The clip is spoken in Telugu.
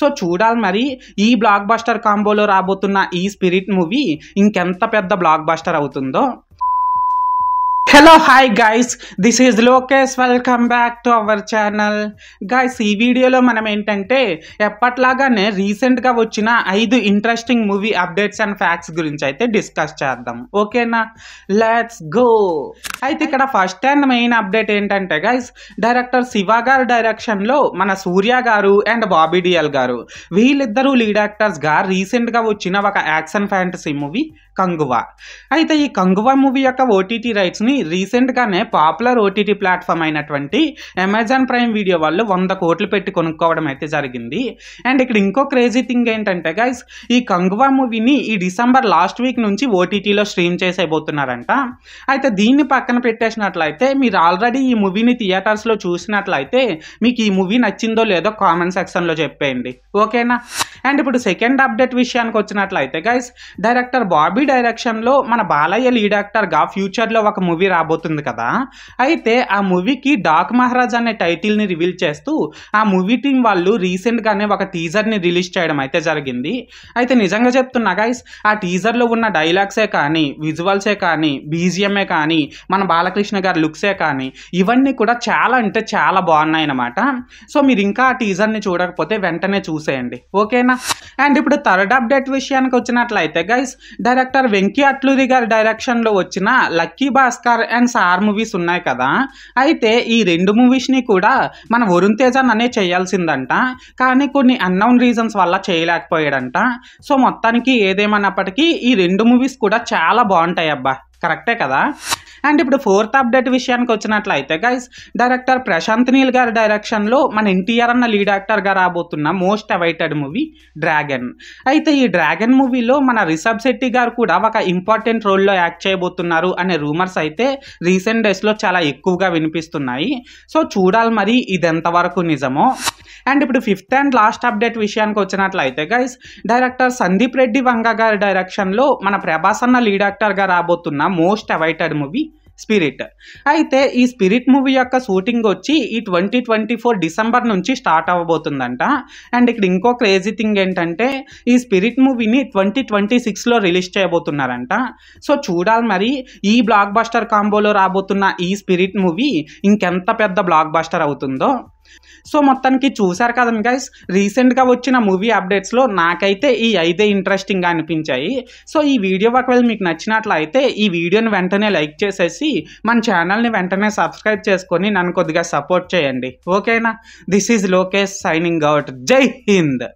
సో చూడాలి మరి ఈ బ్లాక్ బస్టర్ కాంబోలో రాబోతున్న ఈ స్పిరిట్ మూవీ ఇంకెంత పెద్ద బ్లాక్ బస్టర్ అవుతుందో. Hello hi guys, this is Lokesh. Welcome back to our channel. Guys, ఈ వీడియోలో మనం ఏంటంటే ఎప్పట్లాగానే రీసెంట్గా వచ్చిన 5 interesting movie updates and facts గురించి అయితే డిస్కస్ చేద్దాం. ఓకేనా, లెట్స్ గో. అయితే ఇక్కడ ఫస్ట్ అండ్ మెయిన్ అప్డేట్ ఏంటంటే గైస్, డైరెక్టర్ శివ గారు డైరెక్షన్లో మన సూర్య గారు అండ్ బాబీ డియోల్ గారు వీళ్ళిద్దరూ లీడ్ యాక్టర్స్గా రీసెంట్గా వచ్చిన ఒక యాక్షన్ ఫ్యాంటసీ మూవీ కంగువా. అయితే ఈ కంగువా మూవీ యొక్క ఓటీటీ రైట్స్ని రీసెంట్గానే పాపులర్ ఓటీటీ ప్లాట్ఫామ్ అయినటువంటి అమెజాన్ ప్రైమ్ వీడియో వాళ్ళు 100 కోట్లు పెట్టి కొనుక్కోవడం అయితే జరిగింది. అండ్ ఇక్కడ ఇంకో క్రేజీ థింగ్ ఏంటంటే గైస్, ఈ కంగువా మూవీని ఈ డిసెంబర్ లాస్ట్ వీక్ నుంచి ఓటీటీలో స్ట్రీమ్ చేసేయబోతున్నారంట. అయితే దీన్ని పక్కన పెట్టేసినట్లయితే మీరు ఆల్రెడీ ఈ మూవీని థియేటర్స్లో చూసినట్లయితే మీకు ఈ మూవీ నచ్చిందో లేదో కామెంట్ సెక్షన్లో చెప్పేయండి. ఓకేనా. అండ్ ఇప్పుడు సెకండ్ అప్డేట్ విషయానికి వచ్చినట్లయితే గైస్, డైరెక్టర్ బాబీ డైరెక్షన్లో మన బాలయ్య లీడ్ యాక్టర్గా ఫ్యూచర్లో ఒక మూవీ రాబోతుంది కదా. అయితే ఆ మూవీకి డాక్ మహారాజ్ అనే టైటిల్ని రివీల్ చేస్తూ ఆ మూవీ టీం వాళ్ళు రీసెంట్గానే ఒక టీజర్ని రిలీజ్ చేయడం అయితే జరిగింది. అయితే నిజంగా చెప్తున్నా గైస్, ఆ టీజర్లో ఉన్న డైలాగ్సే కానీ, విజువల్సే కానీ, బీజిఎంఏ కానీ, మన బాలకృష్ణ గారి లుక్సే కానీ, ఇవన్నీ కూడా చాలా అంటే చాలా బాగున్నాయి అన్నమాట. సో మీరు ఇంకా ఆ టీజర్ని చూడకపోతే వెంటనే చూసేయండి. ఓకేనా. అండ్ ఇప్పుడు థర్డ్ అప్డేట్ విషయానికి వచ్చినట్లయితే గైస్, డైరెక్టర్ వెంకీ అట్లూరి గారి డైరెక్షన్లో వచ్చిన lucky Bhaskar and sir movies ఉన్నాయి కదా. అయితే ఈ 2 మూవీస్ని కూడా మన వరుణ్ తేజ అనే చేయాల్సిందంట, కానీ కొన్ని అన్నౌన్ రీజన్స్ వల్ల చేయలేకపోయాడంట. సో మొత్తానికి ఏదేమన్నప్పటికీ ఈ 2 మూవీస్ కూడా చాలా బాగుంటాయి అబ్బా, కరెక్టే కదా. అండ్ ఇప్పుడు ఫోర్త్ అప్డేట్ విషయానికి వచ్చినట్లయితే గైస్, డైరెక్టర్ ప్రశాంత్ నీల్ గారి డైరెక్షన్లో మన ఎన్టీఆర్ అన్న లీడ్ యాక్టర్గా రాబోతున్న మోస్ట్ అవైటెడ్ మూవీ డ్రాగన్. అయితే ఈ డ్రాగన్ మూవీలో మన రిషబ్ శెట్టి గారు కూడా ఒక ఇంపార్టెంట్ రోల్లో యాక్ట్ చేయబోతున్నారు అనే రూమర్స్ అయితే రీసెంట్ డేస్లో చాలా ఎక్కువగా వినిపిస్తున్నాయి. సో చూడాలి మరి ఇది ఎంతవరకు నిజమో. అండ్ ఇప్పుడు ఫిఫ్త్ అండ్ లాస్ట్ అప్డేట్ విషయానికి వచ్చినట్లయితే గైస్, డైరెక్టర్ సందీప్ రెడ్డి వంగ గారి డైరెక్షన్లో మన ప్రభాస్ అన్న లీడ్ యాక్టర్గా రాబోతున్న మోస్ట్ అవైటెడ్ మూవీ స్పిరిట్. అయితే ఈ స్పిరిట్ మూవీ యొక్క షూటింగ్ వచ్చి ఈ 2024 డిసెంబర్ నుంచి స్టార్ట్ అవ్వబోతుందంట. అండ్ ఇక్కడ ఇంకో క్రేజీ థింగ్ ఏంటంటే ఈ స్పిరిట్ మూవీని 2026లో రిలీజ్ చేయబోతున్నారంట. సో చూడాలి మరి ఈ బ్లాక్ బస్టర్ కాంబోలో రాబోతున్న ఈ స్పిరిట్ మూవీ ఇంకెంత పెద్ద బ్లాక్ బస్టర్ అవుతుందో. సో మొత్తానికి చూశారు కదండి గైస్, రీసెంట్గా వచ్చిన మూవీ అప్డేట్స్లో నాకైతే ఈ 5 ఇంట్రెస్టింగ్గా అనిపించాయి. సో ఈ వీడియో ఒకవేళ మీకు నచ్చినట్లయితే ఈ వీడియోని వెంటనే లైక్ చేసేసి మన ఛానల్ని వెంటనే సబ్స్క్రైబ్ చేసుకొని నన్ను కొద్దిగా సపోర్ట్ చేయండి. ఓకేనా. This is Lokesh signing out. జై హింద్.